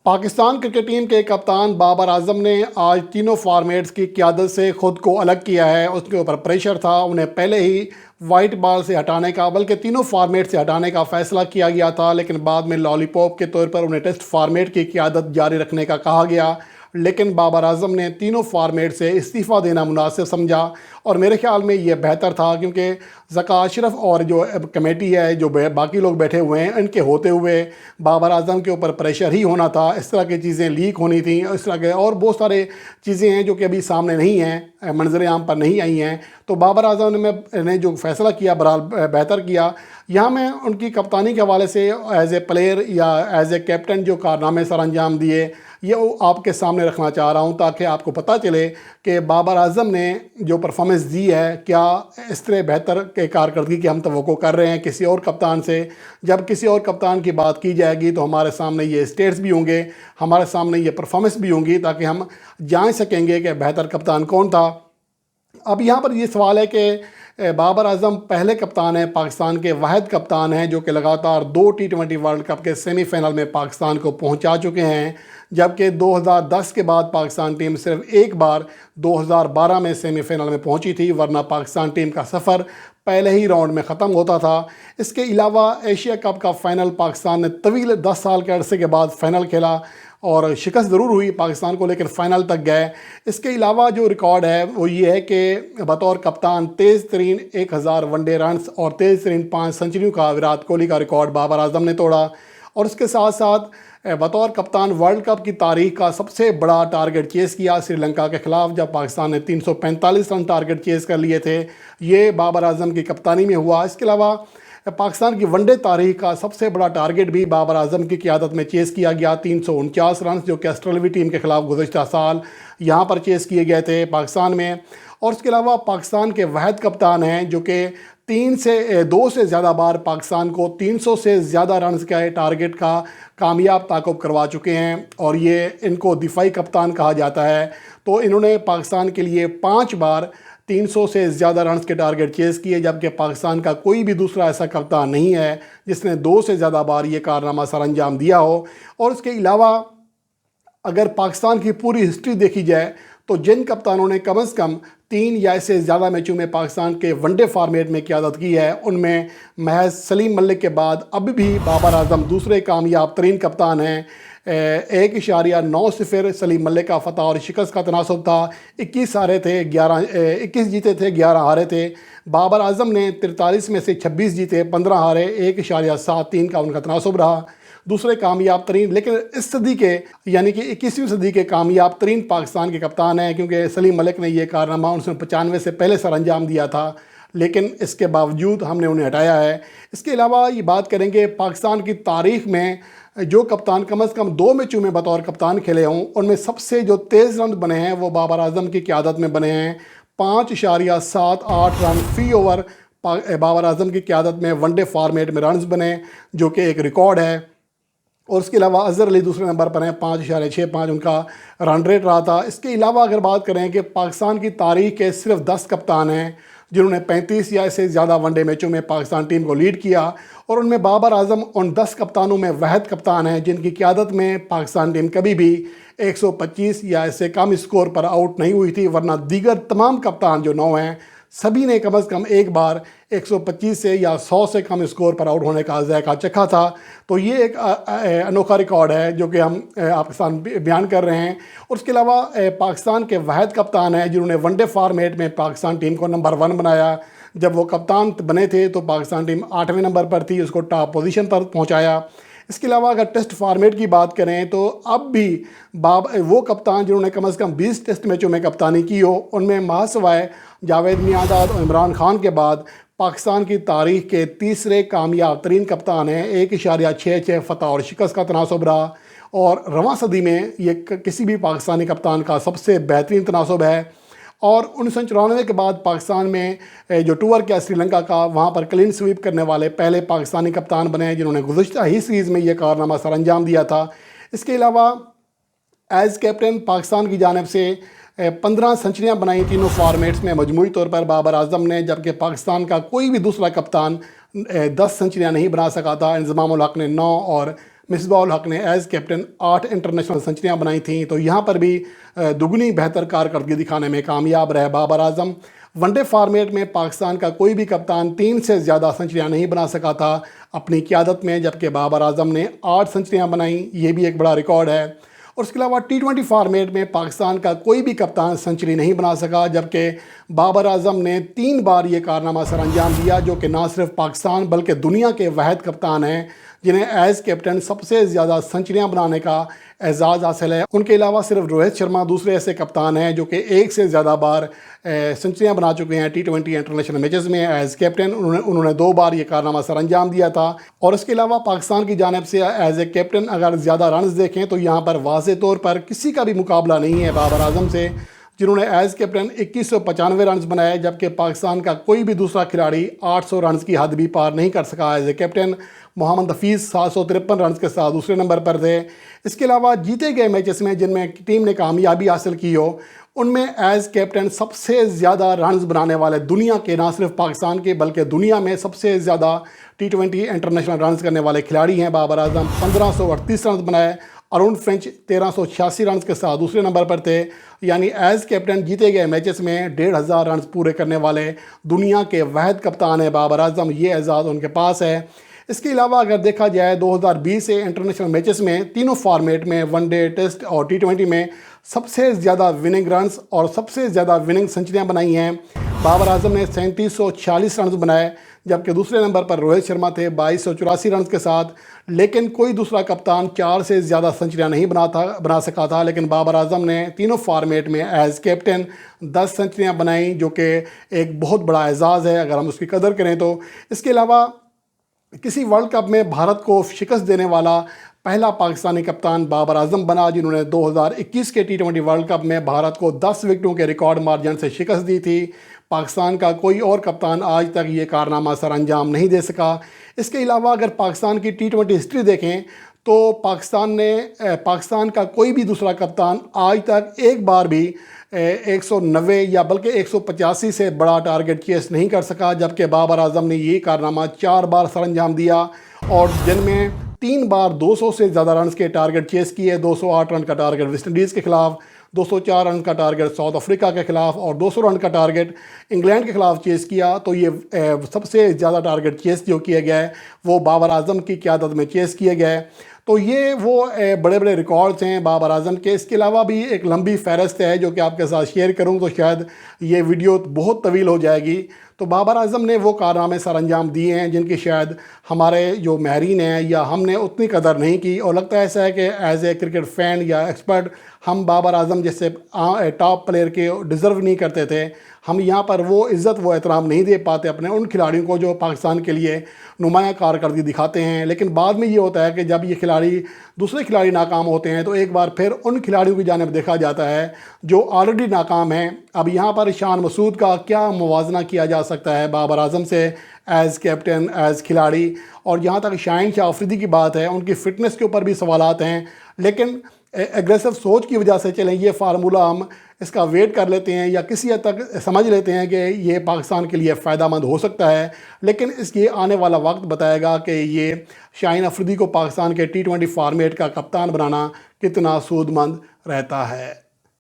Pakistan cricket team के कप्तान बाबर आजम ने आज तीनों फॉर्मेट्स की क़यादत से ख़ुद को अलग किया है। उसके ऊपर प्रेशर था, उन्हें पहले ही वाइट बॉल से हटाने का, बल्कि तीनों फॉर्मेट से हटाने का फ़ैसला किया गया था, लेकिन बाद में लॉलीपॉप के तौर पर उन्हें टेस्ट फॉर्मेट की क़यादत जारी रखने का कहा गया। लेकिन बाबर आजम ने तीनों फॉर्मेट से इस्तीफ़ा देना मुनासिब समझा और मेरे ख़्याल में ये बेहतर था, क्योंकि ज़का अशरफ और जो कमेटी है, जो बाकी लोग बैठे हुए हैं, इनके होते हुए बाबर आजम के ऊपर प्रेशर ही होना था। इस तरह की चीज़ें लीक होनी थी, इस तरह के और बहुत सारे चीज़ें हैं जो कि अभी सामने नहीं हैं, मंजर आम पर नहीं आई हैं। तो बाबर आजम ने जो फ़ैसला किया बहरहाल बेहतर किया। यहाँ मैं उनकी कप्तानी के हवाले से एज़ ए प्लेयर या एज़ ए कैप्टन जो कारनामे सर अंजाम दिए, ये आपके सामने रखना चाह रहा हूँ, ताकि आपको पता चले कि बाबर आजम ने जो परफॉर्मेंस दी है, क्या इस तरह बेहतर के कारकर्दगी की हम तवक्को कर रहे हैं किसी और कप्तान से। जब किसी और कप्तान की बात की जाएगी तो हमारे सामने ये स्टेट्स भी होंगे, हमारे सामने ये परफॉर्मेंस भी होंगी, ताकि हम जान सकेंगे कि बेहतर कप्तान कौन था। अब यहाँ पर ये सवाल है कि बाबर आजम पहले कप्तान हैं, पाकिस्तान के वाहिद कप्तान हैं जो कि लगातार 2 T20 वर्ल्ड कप के सेमीफाइनल में पाकिस्तान को पहुंचा चुके हैं, जबकि 2010 के बाद पाकिस्तान टीम सिर्फ एक बार 2012 में सेमीफाइनल में पहुंची थी, वरना पाकिस्तान टीम का सफ़र पहले ही राउंड में ख़त्म होता था। इसके अलावा एशिया कप का फ़ाइनल पाकिस्तान ने तवील 10 साल के अरसे के बाद फ़ाइनल खेला और शिकस्त ज़रूर हुई पाकिस्तान को, लेकिन फ़ाइनल तक गए। इसके अलावा जो रिकॉर्ड है वो ये है कि बतौर कप्तान तेज़ तरीन 1000 वनडे रन्स और तेज़ तरीन 5 सेंचुरियों का विराट कोहली का रिकॉर्ड बाबर आजम ने तोड़ा। और उसके साथ साथ बतौर कप्तान वर्ल्ड कप की तारीख का सबसे बड़ा टारगेट चेज़ किया श्रीलंका के ख़िलाफ़, जब पाकिस्तान ने 345 रन टारगेट चेज़ कर लिए थे। ये बाबर आजम की कप्तानी में हुआ। इसके अलावा पाकिस्तान की वनडे तारीख का सबसे बड़ा टारगेट भी बाबर आजम की क़यादत में चेज़ किया गया, 349 रन, जो कि ऑस्ट्रेलवी टीम के ख़िलाफ़ गुज़श्ता साल यहाँ पर चेज़ किए गए थे पाकिस्तान में। और उसके अलावा पाकिस्तान के वाहिद कप्तान हैं जो कि 2 से ज़्यादा बार पाकिस्तान को 300 से ज़्यादा रन्स के टारगेट का कामयाब ताक़ुब करवा चुके हैं, और ये इनको दिफाई कप्तान कहा जाता है। तो इन्होंने पाकिस्तान के लिए 5 बार 300 से ज़्यादा रन्स के टारगेट चेज़ किए, जबकि पाकिस्तान का कोई भी दूसरा ऐसा कप्तान नहीं है जिसने 2 से ज़्यादा बार ये कारनामा सर अंजाम दिया हो। और उसके अलावा अगर पाकिस्तान की पूरी हिस्ट्री देखी जाए तो जिन कप्तानों ने कम से कम 3 या इससे ज़्यादा मैचों में पाकिस्तान के वनडे फॉर्मेट में क़यादत की है, उनमें महज सलीम मलिक के बाद अब भी बाबर आजम दूसरे कामयाब तरीन कप्तान हैं। 1.9 सलीम मलिक का फ़तह और शिकस्त का तनासब था। 21 हारे थे, 21 जीते थे, 11 हारे थे। बाबर आजम ने 43 में से 26 जीते, 15 हारे, 1.73 का उनका तनासब रहा। दूसरे कामयाब तरीन, लेकिन इस सदी के यानी कि 21वीं सदी के कामयाब तरीन पाकिस्तान के कप्तान हैं, क्योंकि सलीम मलिक ने यह कारनामा 1995 से पहले सर अंजाम दिया था, लेकिन इसके बावजूद हमने उन्हें हटाया है। इसके अलावा ये बात करेंगे पाकिस्तान की तारीख़ में जो कप्तान कम से कम 2 मैचों में बतौर कप्तान खेले हों, उनमें सबसे जो तेज़ रन बने हैं वो बाबर आजम की क़यादत में बने हैं। 5.78 रन फ़ी ओवर बाबर आजम की क़यादत में वनडे फॉर्मेट में रन्स बने, जो कि एक रिकॉर्ड है। और उसके अलावा अज़हर अली दूसरे नंबर पर हैं, 5.65 उनका रन रेट रहा था। इसके अलावा अगर बात करें कि पाकिस्तान की तारीख़ के सिर्फ 10 कप्तान हैं जिन्होंने 35 या इससे ज़्यादा वनडे मैचों में पाकिस्तान टीम को लीड किया, और उनमें बाबर आजम उन 10 कप्तानों में वाहिद कप्तान हैं जिनकी क़यादत में पाकिस्तान टीम कभी भी 125 या इससे कम स्कोर पर आउट नहीं हुई थी, वरना दीगर तमाम कप्तान जो 9 हैं सभी ने कम से कम एक बार 125 से या 100 से कम स्कोर पर आउट होने का ज़ायका चखा था। तो ये एक अनोखा रिकॉर्ड है जो कि हम आपके सामने बयान कर रहे हैं। और उसके अलावा पाकिस्तान के वाहिद कप्तान हैं जिन्होंने वनडे फॉर्मेट में पाकिस्तान टीम को नंबर 1 बनाया। जब वो कप्तान बने थे तो पाकिस्तान टीम 8वें नंबर पर थी, उसको टॉप पोजीशन पर पहुँचाया। इसके अलावा अगर टेस्ट फॉर्मेट की बात करें तो अब भी वो कप्तान जिन्होंने कम से कम 20 टेस्ट मैचों में कप्तानी की हो, उनमें महासवाए जावेद मियांदाद और इमरान खान के बाद पाकिस्तान की तारीख़ के तीसरे कामयाब तरीन कप्तान हैं। 1.66 फ़तह और शिकस्त का तनासब रहा, और रवां सदी में ये किसी भी पाकिस्तानी कप्तान का सबसे बेहतरीन तनासब है। और 1994 के बाद पाकिस्तान में जो टूर किया श्रीलंका का, वहाँ पर क्लीन स्वीप करने वाले पहले पाकिस्तानी कप्तान बने जिन्होंने गुज़श्ता ही सीरीज़ में ये कारनामा सर अंजाम दिया था। इसके अलावा एज़ कैप्टन पाकिस्तान की जानिब से 15 सेंचुरियाँ बनाई तीनों फॉर्मेट्स में मजमूई तौर पर बाबर आजम ने, जबकि पाकिस्तान का कोई भी दूसरा कप्तान 10 सेंचुरियाँ नहीं बना सका था। इंज़मामुल हक़ ने 9 और मिसबाह-उल हक ने एज़ कैप्टन 8 इंटरनेशनल सेंचुरियां बनाई थीं, तो यहाँ पर भी दुगनी बेहतर कारकर्दगी दिखाने में कामयाब रहे बाबर आजम। वनडे फॉर्मेट में पाकिस्तान का कोई भी कप्तान 3 से ज़्यादा सेंचुरियां नहीं बना सका था अपनी क़यादत में, जबकि बाबर आजम ने 8 सेंचुरियां बनाई, ये भी एक बड़ा रिकॉर्ड है। और उसके अलावा T20 फॉर्मेट में पाकिस्तान का कोई भी कप्तान सेंचुरी नहीं बना सका, जबकि बाबर आजम ने 3 बार ये कारनामा सर अंजाम दिया, जो कि ना सिर्फ पाकिस्तान बल्कि दुनिया के वाहिद कप्तान हैं जिन्हें एज़ कैप्टन सबसे ज़्यादा सेंचुरियां बनाने का एजाज़ हासिल है। उनके अलावा सिर्फ रोहित शर्मा दूसरे ऐसे कप्तान हैं जो कि एक से ज़्यादा बार सेंचुरियां बना चुके हैं T20 इंटरनेशनल मैचेस में एज़ कैप्टन। उन्होंने 2 बार ये कारनामा सर अंजाम दिया था। और इसके अलावा पाकिस्तान की जानिब से एज़ ए कैप्टन अगर ज़्यादा रन्स देखें तो यहाँ पर वाज़े तौर पर किसी का भी मुकाबला नहीं है बाबर आजम से, जिन्होंने एज़ कैप्टन 2195 रन्स बनाए, जबकि पाकिस्तान का कोई भी दूसरा खिलाड़ी 800 रन्स की हद भी पार नहीं कर सका as a captain. Mohammad Hafeez 753 runs के साथ दूसरे नंबर पर थे। इसके अलावा जीते गए मैचेस में जिनमें टीम ने कामयाबी हासिल की हो, उनमें एज़ कैप्टन सबसे ज़्यादा रन्स बनाने वाले दुनिया के, ना सिर्फ पाकिस्तान के बल्कि दुनिया में सबसे ज़्यादा T20 इंटरनेशनल रन्स करने वाले खिलाड़ी हैं बाबर आजम। 1538 रन्स बनाए। अरुण फिंच 1386 रन्स के साथ दूसरे नंबर पर थे। यानी एज़ कैप्टन जीते गए मैचेस में 1500 रन्स पूरे करने वाले दुनिया के वाहिद कप्तान है बाबर आजम। ये एजाज़ उनके पास है। इसके अलावा अगर देखा जाए 2020 से इंटरनेशनल मैचेस में तीनों फॉर्मेट में वनडे, टेस्ट और T20 में सबसे ज़्यादा विनिंग रन्स और सबसे ज़्यादा विनिंग सेंचुरियां बनाई हैं। बाबर आजम ने 3740 रन्स बनाए, जबकि दूसरे नंबर पर रोहित शर्मा थे 2284 रन्स के साथ। लेकिन कोई दूसरा कप्तान 4 से ज़्यादा सेंचुरियां नहीं बना सका था, लेकिन बाबर आजम ने तीनों फॉर्मेट में एज़ कैप्टन 10 सेंचुरियां बनाई, जो कि एक बहुत बड़ा एजाज़ है अगर हम उसकी कदर करें तो। इसके अलावा किसी वर्ल्ड कप में भारत को शिकस्त देने वाला पहला पाकिस्तानी कप्तान बाबर आजम बना, जिन्होंने 2021 के T20 वर्ल्ड कप में भारत को 10 विकेटों के रिकॉर्ड मार्जिन से शिकस्त दी थी। पाकिस्तान का कोई और कप्तान आज तक ये कारनामा सर अंजाम नहीं दे सका। इसके अलावा अगर पाकिस्तान की T20 हिस्ट्री देखें तो पाकिस्तान का कोई भी दूसरा कप्तान आज तक एक बार भी 190 या बल्कि 185 से बड़ा टारगेट चेस नहीं कर सका, जबकि बाबर आजम ने ये कारनामा 4 बार सर अंजाम दिया और जिनमें 3 बार 200 से ज़्यादा रन के टारगेट चेस किए। 208 रन का टारगेट वेस्ट इंडीज़ के खिलाफ, 204 रन का टारगेट साउथ अफ्रीका के खिलाफ और 200 रन का टारगेट इंग्लैंड के खिलाफ चेस किया। तो ये सबसे ज़्यादा टारगेट चेस जो किया गया है वो बाबर आजम की क़यादत में चेस किए गए। तो ये वो बड़े बड़े रिकॉर्ड्स हैं बाबर आजम के। इसके अलावा भी एक लंबी फहरिस्त है जो कि आपके साथ शेयर करूँ तो शायद ये वीडियो बहुत तवील हो जाएगी। तो बाबर आजम ने वो कारनामे सर अंजाम दिए हैं जिनकी शायद हमारे जो माहरीन हैं या हमने उतनी कदर नहीं की, और लगता है ऐसा है कि एज ए क्रिकेट फ़ैन या एक्सपर्ट हम बाबर आजम जैसे टॉप प्लेयर के डिज़र्व नहीं करते थे। हम यहाँ पर वो इज़्ज़त वो एहतराम नहीं दे पाते अपने उन खिलाड़ियों को जो पाकिस्तान के लिए नुमाया कारकर्दगी दिखाते हैं। लेकिन बाद में ये होता है कि जब ये खिलाड़ी दूसरे खिलाड़ी नाकाम होते हैं तो एक बार फिर उन खिलाड़ियों की जानिब देखा जाता है जो ऑलरेडी नाकाम हैं। अब यहाँ पर ईशान मसूद का क्या मुवाजना किया जा सकता है बाबर आजम से एज़ कैप्टन, एज़ खिलाड़ी। और जहाँ तक शाहीन शाह अफरीदी की बात है, उनकी फ़िटनेस के ऊपर भी सवालात हैं, लेकिन एग्रेसिव सोच की वजह से चलें ये फार्मूला हम इसका वेट कर लेते हैं या किसी हद तक समझ लेते हैं कि ये पाकिस्तान के लिए फ़ायदेमंद हो सकता है। लेकिन इसके आने वाला वक्त बताएगा कि ये शाहीन अफरीदी को पाकिस्तान के T20 फॉर्मेट का कप्तान बनाना कितना सूदमंद रहता है।